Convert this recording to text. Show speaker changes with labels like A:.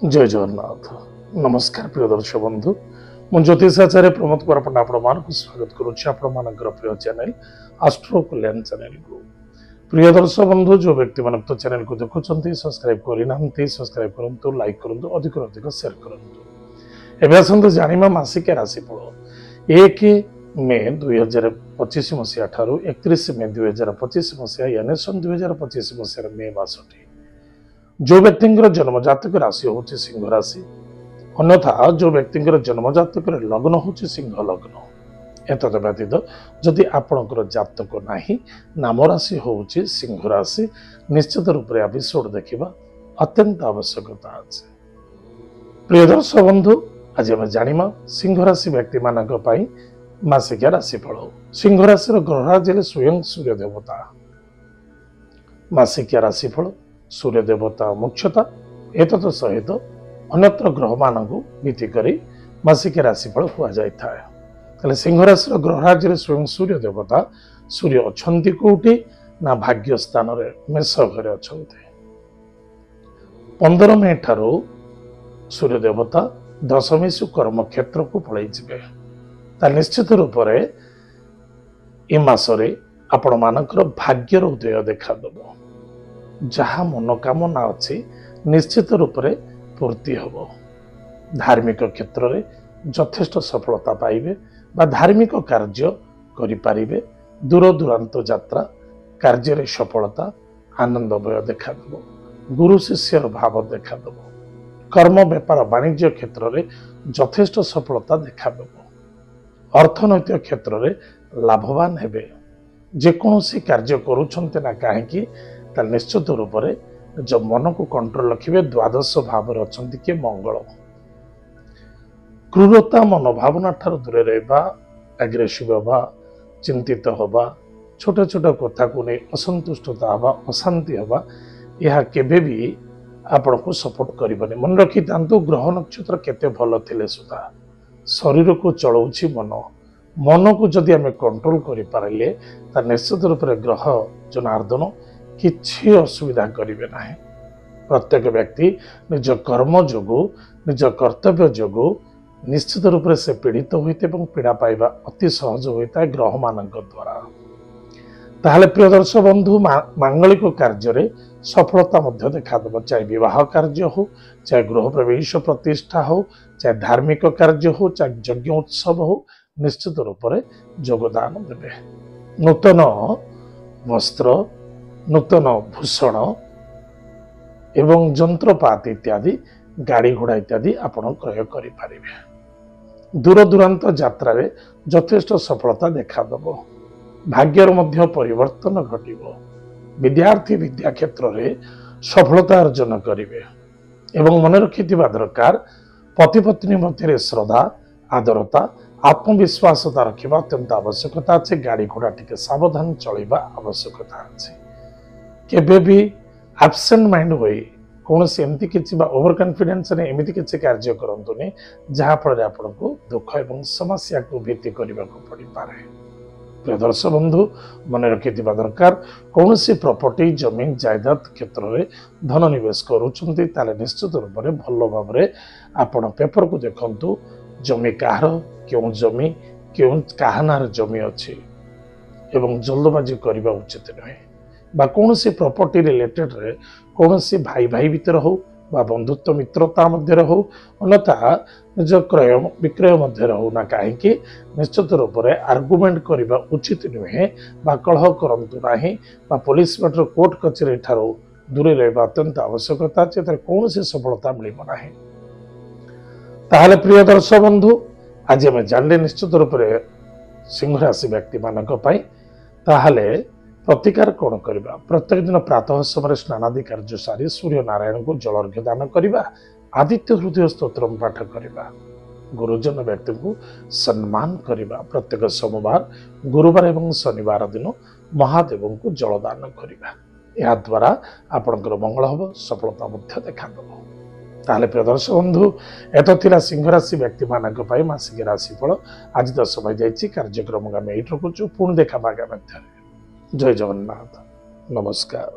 A: जय जगन्नाथ। नमस्कार प्रिय दर्शक बंधु, मु ज्योतिषाचार्य प्रमोद कुमार पंडा आपको स्वागत करुच्ची आपंकर प्रिय चैनल आस्ट्रो कल्याण चैनल को। प्रिय दर्शक बंधु, जो व्यक्ति मान तो चैनल को देखुं सब्सक्राइब करना सब्सक्राइब करूँ, लाइक करूँ, अधिक अधिक शेयर करूँ। एवं आसतु जाना मासिक राशिफल 1 मे 2025 मसीहा ठारू 31 मे 2025 मसीहा यानी सन 2025 मसीहार मे मासटी जो व्यक्ति जन्म जातक राशि हूँ सिंह राशि, अन्यथा जो व्यक्ति जन्म जातक लग्न हूँ सिंह लग्न। एत व्यतीत जदि आपणकर जातक नहीं नाम राशि हूँ सिंह राशि, निश्चित रूप से एपिसोड देखा अत्यंत आवश्यकता अच्छे। प्रिय दर्शक बंधु, आज आम जाना सिंह राशि व्यक्ति मान मासिक राशिफल। सिंह राशि ग्रहराज स्वयं सूर्य देवता। मासिक राशिफल सूर्य देवता मुख्यतः एत सहित अन्यत्र ग्रह मान भित्तिक मासिक राशिफल कहुए। सिंह राशि ग्रहराज स्वयं सूर्य देवता। सूर्य अच्छा कौटी ना भाग्य स्थान मेष घरे अच्छा। 15 मे ठारू सूर्य देवता दशमी कर्म क्षेत्र को पलि निश्चित रूप से मसरे आपण मानकर भाग्यर उदय देखादेव। जहाँ मनोकामना अच्छी निश्चित रूप से पूर्ति हम। धार्मिक क्षेत्र में यथेष्ट सफलता पाइबे बा धार्मिक कार्य करें। दूर दूरांत यात्रा कार्य सफलता आनंदमय देखादेव। गुरु शिष्यर भाव देखादेव। कर्म व्यापार वाणिज्य क्षेत्र में यथेष्ट सफलता देखादेव। अर्थनैतिक क्षेत्र में लाभवान हेबे। जेकोसी कार्य करुछन्ते ना कहीं निश्चित रूप से जो मन को कंट्रोल रखिए। द्वादश भाव अच्छा किए मंगल। क्रूरता मनोभावना ठार दूरे रहा, एग्रेसिव हवा, चिंतित हवा, छोट छोट कथा को नहीं असंतुष्टता हवा, अशांति हवा, यह केबे भी आपण को सपोर्ट करबनी। मन रखी था ग्रह नक्षत्र केते भल थिले सुधा शरीर को चलाउछि मन। मन को जदि आम कंट्रोल करें निश्चित रूप से ग्रह जनार्दन किछि असुविधा करेंगे ना। प्रत्येक व्यक्ति निज कर्म जोगु निज कर्तव्य जोगु निश्चित रूप से पीड़ित होते पीड़ा पाइबा अति सहज होता है ग्रह मान द्वारा। ताहले प्रिय दर्शक बंधु, मांगलिक कार्य सफलता देखादेव। चाहे विवाह कार्य हो, चाहे गृह प्रवेश प्रतिष्ठा हो, चाहे धार्मिक कार्य हो, चाहे यज्ञ उत्सव हो, निश्चित रूप से योगदान देवे। नूतन वस्त्र, नूतन भूषण एवं जंत्रपात इत्यादि गाड़ी घोड़ा इत्यादि आपण क्रय करें। दूर दूरांत यात्रा यथेष्ट सफलता देखादेव। भाग्यर मध्य परिवर्तन घटिबो। विद्यार्थी विद्या क्षेत्र में सफलता अर्जन करेंगे। एवं मन रखिथिबा दरकार पति पत्नी मध्य श्रद्धा आदरता आत्मविश्वासता रखा अत्यंत आवश्यकता अच्छे। गाड़ी घोड़ा टिके सावधान चलवा आवश्यकता अच्छे। केबे भी एब्सेंट माइंड होई कौन से एमती किसी ओवर कॉन्फिडेंस ने एमती किसी कार्य करंतुनी जहाँ फल आपन को दुख एवं समस्या को भीति करने को पड़ पारे। प्रिय दर्शक बंधु, मन रखिथिबा दरकार कौन सी प्रॉपर्टी जमीन जायदाद क्षेत्र में धन निवेश करुछंती ताले निश्चित रूप से भल भाव में आपण पेपर को देखंतु। जमी कहार क्यों जमी क्यों काहानार जमी अच्छी एवं जल्दबाजी करने उचित नुहे। बा कौन सी प्रॉपर्टी रिलेटेड रे कौन सी भाई भाई भीतर हो बा बंधुत्व मित्रता मध्य हो, अन्यथा निज क्रय विक्रय मध्य हो ना कहीं निश्चित रूप से आर्गुमेंट करने उचित नुहे। बा कलह करंतु नाही बा पुलिस मैटर कोर्ट कचेरी ठारू दूरे रहा अत्यंत आवश्यकता अच्छे। कौन सी सफलता मिल ना। ताहले प्रिय दर्शक बंधु, आज आम जानले निश्चित रूप से सिंह राशि व्यक्ति मानक पई ताहले प्रतिकार कौन करबा। प्रत्येक दिन प्रातः समय स्नानादि कार्य सारी सूर्य नारायण को जलर्घ्य दान करबा। आदित्य हृदय स्तोत्र पाठ करबा। गुरुजन व्यक्ति को सम्मान करबा। प्रत्येक सोमवार गुरुवार एवं शनिवार दिन महादेव को जलदान करबा। या द्वारा आपनकर मंगल हम, सफलता देखादेव। ताहले प्रिय दर्शक बंधु, एत थिला सिंह राशि व्यक्ति मानक पई मासिक राशिफल। आज तो समय जाइछि कार्यक्रम आम एट रखुचु। पुणी देखा आगामी। जय जगन्नाथ। नमस्कार।